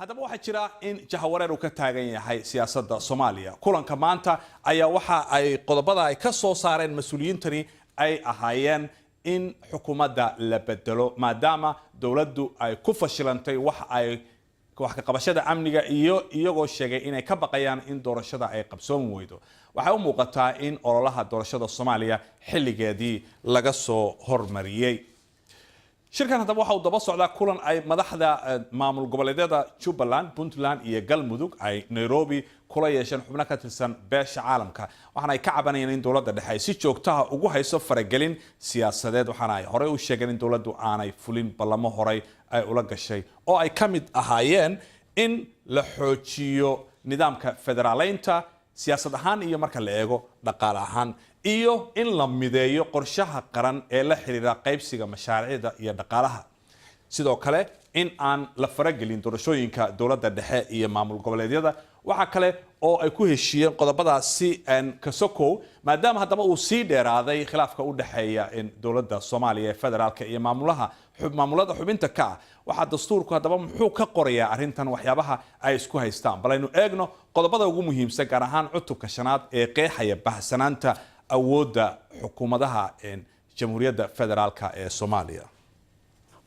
haddaba waxaa jira in jahawareer uu ka taagan yahay siyaasadda Soomaaliya kulanka maanta ayaa waxa ay qodobada ay ka soo saareen mas'uuliyiintani ay ahaayeen in xukuumadda la bedelo maadaama dawladdu ay ku fashilantay wax ka qabashada amniga iyo iyagoo sheegay inay ka baqayaan in doorashada ay qabsoon weydo waxay u muuqataa in ololaha doorashada Soomaaliya xilligeedii laga soo hormariyay shirkan haddaba waxa uu daba socdaa kulan ay madaxda maamul goboleedyada Jubbaland, Puntland iyo Galmudug ay Nairobi kula yeesheen xubno ka tirsan beesha caalamka waxaana ay ka cabanayeen in dawladda dhexe ay si joogto ah ugu hayso faragelin siyaasadeed waxaana ay hore u sheegeen in dawladdu aanay fulin ballamo hore ay ula gashay oo ay ka mid ahaayeen in la xoojiyo nidaamka federaaleynta siyaasad ahaan iyo marka la eego dhaqaale ahaan iyo in la mideeyo qorshaha qaran ee la xiriira qaybsiga mashaariicda iyo dhaqaalaha sidoo kale in aan la faragelin doorashooyinka dawladda dhexe iyo maamul goboleedyada waxa kale oo ay ku heshiiyeen qodobadaasi kasokow maadaama haddaba uu sii dheeraaday khilaafka u dhaxeeya dawladda Soomaaliya ee federaalka iyo maamulada xubinta ka ah waxa dastuurku haddaba muxuu ka qorayaa arrintan waxyaabaha ay isku haystaan balaynu eegno qodobada ugu muhiimsan gaar ahaan cutubka shanaad ee qeexaya bahsanaanta awoodda xukuumadaha jamhuuriyadda federaalka ee Soomaaliya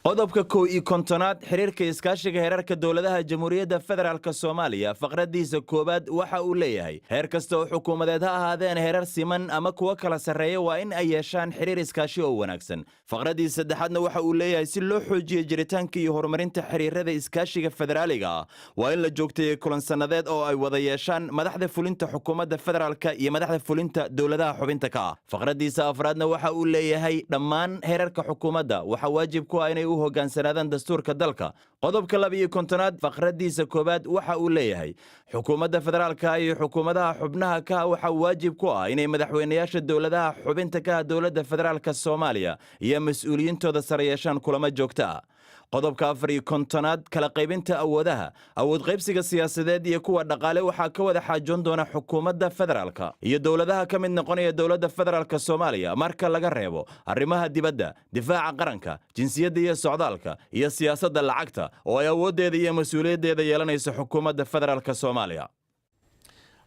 qodobka 51aad xiriirka iskaashiga heerarka dawladaha Jamhuuriyadda Federaalka Soomaaliya faqradiisa koobaad waxa uu leeyahay heer kasta oo xukuumadeed ha ahaadeen heerar siman ama kuwa kala sareeya waa in ay yeeshaan xiriir iskaashi oo wanaagsan faqradiisa saddexaadna waxa uu leeyahay si loo xoojiyo jiritaanka iyo horumarinta xiriirada iskaashiga federaaliga waa in la joogteeyo kulan sanadeed oo ay wada yeeshaan madaxda fulinta xukuumadda federaalka iyo madaxda fulinta dawladaha xubinta ka ah faqradiisa afraadna waxa uu leeyahay dhammaan heerarka xukuumadda waxa waajib ku ah inay hogaansanaadaan dastuurka dalka qodobka 52aad faqradiisa koobaad waxa uu leeyahay xukuumadda federaalka iyo xukuumadaha xubnaha ka waxa waajib ku ah inay madaxweynayaasha dawladaha xubinta ka dawladda federaalka Soomaaliya iyo mas'uuliyintooda sare yeeshaan kulamo joogto ah qodobka 54aad kala qaybinta awoodaha awood qaybsiga siyaasadeed iyo kuwa dhaqaale waxa ka wada xaajoon doona xukuumadda federaalka iyo dawladaha ka mid noqonaya dawladda federaalka Soomaaliya marka laga reebo arrimaha dibadda difaaca qaranka jinsiyadda iyo socdaalka iyo siyaasadda lacagta oo ay awoodeeda iyo mas'uuliyadeeda yeelanayso xukuumadda federaalka Soomaaliya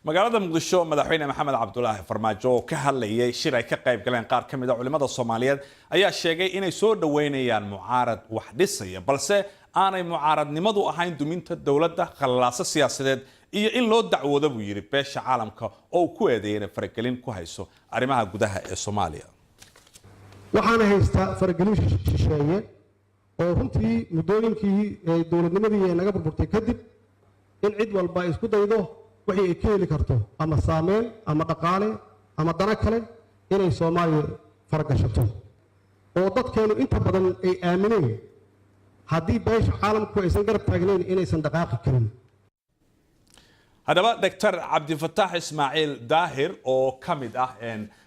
magaalada Muqdisho madaxweyne Maxamed Cabdullaahi Farmaajo oo ka hadlayay shir ay ka qayb galeen qaar ka mid ah culimada Soomaaliyeed ayaa sheegay inay soo dhaweynayaan mucaarad wax dhisaya balse aanay mucaaradnimadu ahayn duminta dawladda khalaasa siyaasadeed iyo in loo dacwoodo buu yiri beesha caalamka oo ku eedeeyay faragelin ku hayso arrimaha gudaha ee Soomaaliya waxaana haysta faragelin shisheeye oo runtii mudooyinkii dawladnimadii naga burburtay kadib in cid walba isku daydo wixii ay ka heli karto ama saameyn ama dhaqaale ama dana kale inay Soomaaliya faragashato oo dadkeenu inta badan ay aamineen haddii beesha caalamku aysan garab taagnayn inaysan dhaqaaqi karin haddaba Dr. Cabdifataax Ismaaciil Daahir oo ka mid ah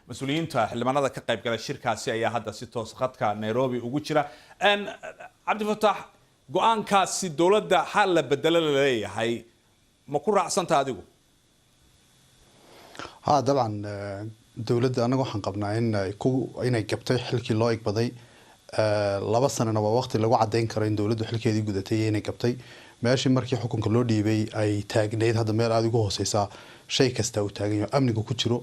mas'uuliyiinta xildhibaanada ka qayb galay shirkaasi ayaa hadda si toos khadka Nairobi ugu jira Cabdifataax go'aankaasi dawladda hal la bedelo leeyahay ma ku raacsanta adigu dabcan dawladda anagu waxaan qabnaa inay gabtay xilkii loo igbaday 2 sanana waa waqti lagu cadeyn karo in dawladdu xilkeedii gudatay inay gabtay meeshii markii xukunka loo dhiibay ay taagneed hadda meel aad ugu hooseysa shay kasta uu taagan yahay amnigu ku jiro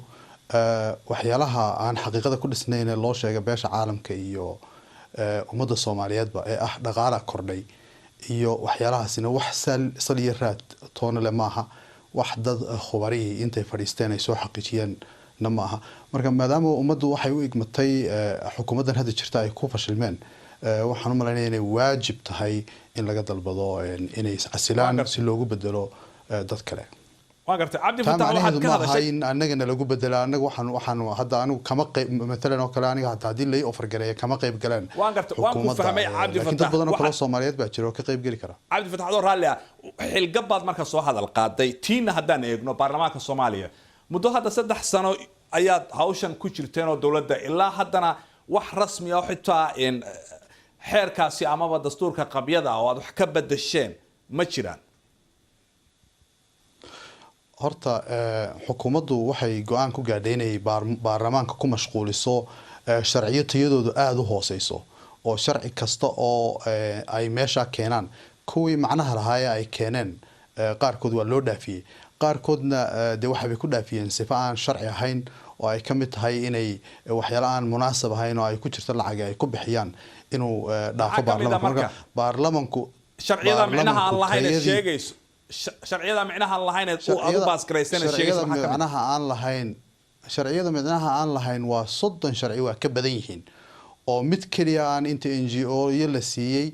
waxyaalaha aan xaqiiqada ku dhisnayn loo sheegay beesha caalamka iyo ummadda Soomaaliyeedba ee ah dhaqaalaha kordhay iyo waxyaalahaasina wax sal iyo raad toona le maaha wax dad khubari intay fadhiisteen ay soo xaqiijiyeen maaha marka maadaama ummaddu waxay u igmatay xukuumaddan hadda jirta ay ku fashilmeen waxaan u maleynayaa inay waajib tahay in laga dalbado inay iscasilaan si loogu bedelo dad kale waan gartay Cabdi Fataax waxaad ka hadashay in anagana lagu bedelo anagu waxaan hadda anigu kama qayb maalan oo kale aniga hadii la offer gareeyo kama qayb galeen waan gartay waan ku fahmay Cabdi Fataax dad badan oo kale Soomaaliyeed baa jira oo ka qayb gali kara Cabdi Fataax oo raalli ah xilgabaad marka soo hadal qaaday tiina haddaan eegno baarlamaanka Soomaaliya muddo hadda 3 sano ayaad hawshan ku jirteen oo dawladda ilaa haddana wax rasmi ah xitaa in xeerkaasi amaba dastuurka qabyada oo aad wax ka bedesheen ma jiraan horta xukuumaddu waxay go'aan ku gaadhay inay baarlamaanka ku mashquuliso sharciyadoodu aad u hooseyso oo sharci kasta oo ay meesha keenaan kuwii macnaha lahaaya ay keeneen qaarkood waa loo dhaafiyey qaarkoodna dee waxay ku dhaafiyeen sifa aan sharci ahayn oo ay ka mid tahay inay waxyaalo aan munaasab ahayn oo ay ku jirto lacag ay ku bixiyaan inuu dhaafo baarlamaanka baarlamaanku sharciyada micnaha aan lahayn sheegayso sharciyada micnaha aan lahayn adu baas gareysana sheegayso micnaha aan lahayn sharciyada micnaha aan lahayn waa 30 sharci waa ka badan yihiin oo mid kaliya aan inta NGO la siiyay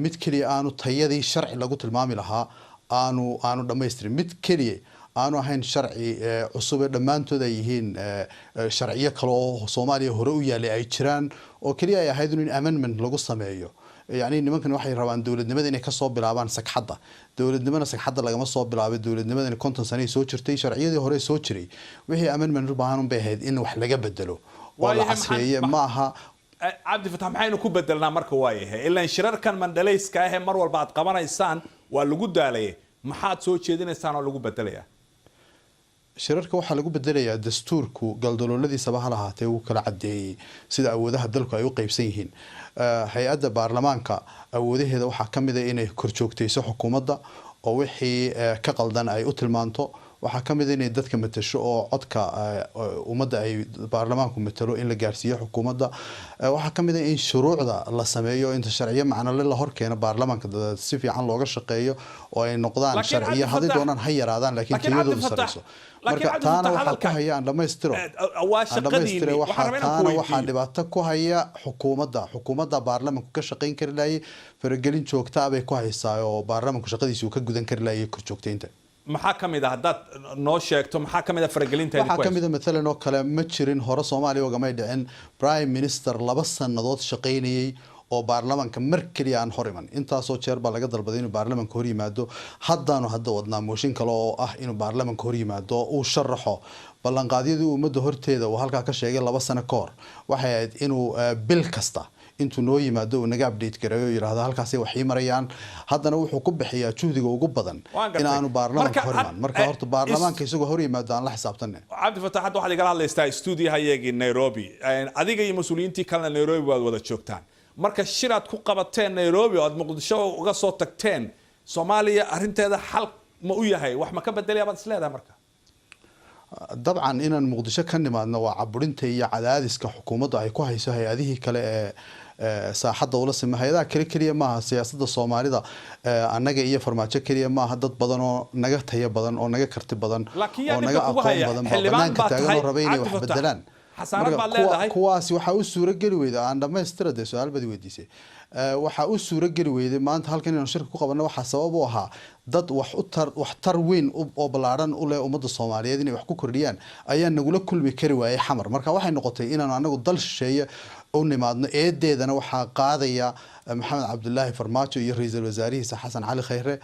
mid kaliya aanu tayadii sharci lagu tilmaami lahaa aanu dhameystirin mid kaliya aanu ahayn sharci cusub ee dhamaantood ay yihiin sharciyo kale oo Soomaaliya hore u yaalay ay jiraan oo kaliya ay ahayd in amendment lagu sameeyo يعني nimankan waxay rabaan dawladnimada inay ka soo bilaabaan sagxadda dawladnimada sagxadda lagama soo bilaabay dawladnimada in 50 sano soo jirtay sharciyadii hore soo jiray wixii amendment u baahan u baahayd in wax laga bedelo oo la casriyeeyo ma aha cabdi fatax maxaynu ku bedelnaa marka waayahay ilaa shirarkan mandaleyska ah mar walba aad qabanaysaan waa lagu daalay maxaad soo jeedinaysaan oo lagu bedelayaa shirarka waxa lagu bedelayaa dastuurku galdalooladiisa baha lahaatee uu kala cadeeyay sida awoodaha dalku ay u qaybsan yihiin hay'adda baarlamaanka awoodaheeda waxa kamid ah inay korjoogtayso xukuumadda oo wixii ka qaldan ay u tilmaanto waxa kamid ah inay dadka matasho oo codka ummadda ay baarlamaanku matalo in la gaarsiiyo xukuumadda waxa kamid ah in shuruucda la sameeyo inta sharciyo macna la horkeeno baarlamaanka si fiican looga shaqeeyo oo ay noqdaan sharciyo hadii doonaan ha yaraadaan laakiin tiyadoodu sareyso marka taana waxa ku haya aan dhameystiro waxa dhibaato ku haya xukuumadda baarlamaanku ka shaqeyn kari laayay faragelin joogta ah bay ku haysaa oo baarlamaanku shaqadiisa ka gudan kari laayay korjoogteynta maxaa kamid ah dad noo sheegto maxaa kamid ah faragelinta waxa kamid ah midalan oo kale ma jirin hore Soomaaliya oo gamay dhicin prime minister 2 sanadood shaqeynayay oo baarlamaanka mar kaliya aan hor iman intaas oo jeer baa laga dalbaday inuu baarlamaanka hor yimaado hadda wadnaa mooshin kale oo ah inuu baarlamaanka hor yimaado uu sharaxo ballanqaadyadii ummadda horteeda oo halka ka sheegay 2 sano ka hor waxay ahayd inuu bil kasta intuu noo yimaado uu naga update gareeyo yiraahdo halkaas ay wax marayaan haddana wuxuu ku bixiyaa juhdiga ugu badan in aanu baarlamaanka hor iman marka horta baarlamaanka isagoo hor yimaado aan la xisaabtanay cabdi fatax hadda waxaad igala hadlaystaa studio-hayagii Nairobi adiga iyo mas'uuliyiintii kale Nairobi waad wada joogtaan marka shiraad ku qabateen Nairobi oo aad Muqdisho uga soo tagteen Soomaaliya arinteeda xal ma u yahay wax ma ka bedelay aad isleedahay marka dabcan inaan Muqdisho ka nimaadno waa caburinta iyo cadaadiska xukuumadda ay ku hayso hay'adihii kale ee saaxadda ula sameeyay kaliya maaha siyaasadda Soomaalida anaga iyo farmaajo kaliya maaha dad badan oo naga tayo badan oo naga karti badan oo naga aqoon badan banaanka taagan oo rabay inay wax bedelaan xasaarad baad leedahay kuwaasi waxa uu suura gali weyday aan dhameystirade su'aal badi weydiisay waxa uu suura gali weyday maanta halkan inaan shirka ku qabanno waxa sabab u ahaa dad wax tar weyn oo balaaran u leh ummadda Soomaaliyeed inay wax ku kordhiyaan ayaa nagula kulmi kari waayay xamar marka waxay noqotay inaan anagu dal shisheeye oo nimaadno eedeedana waxa qaadaya maxamed cabdullaahi farmaajo iyo ra'iisul wasaarihiisa xasan cali khayre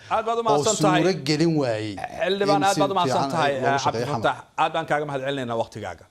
oo suura gelin waayay xildhibaan aad baad u mahadsantahay cabdi fatax aad baan kaaga mahad celinaynaa waqtigaaga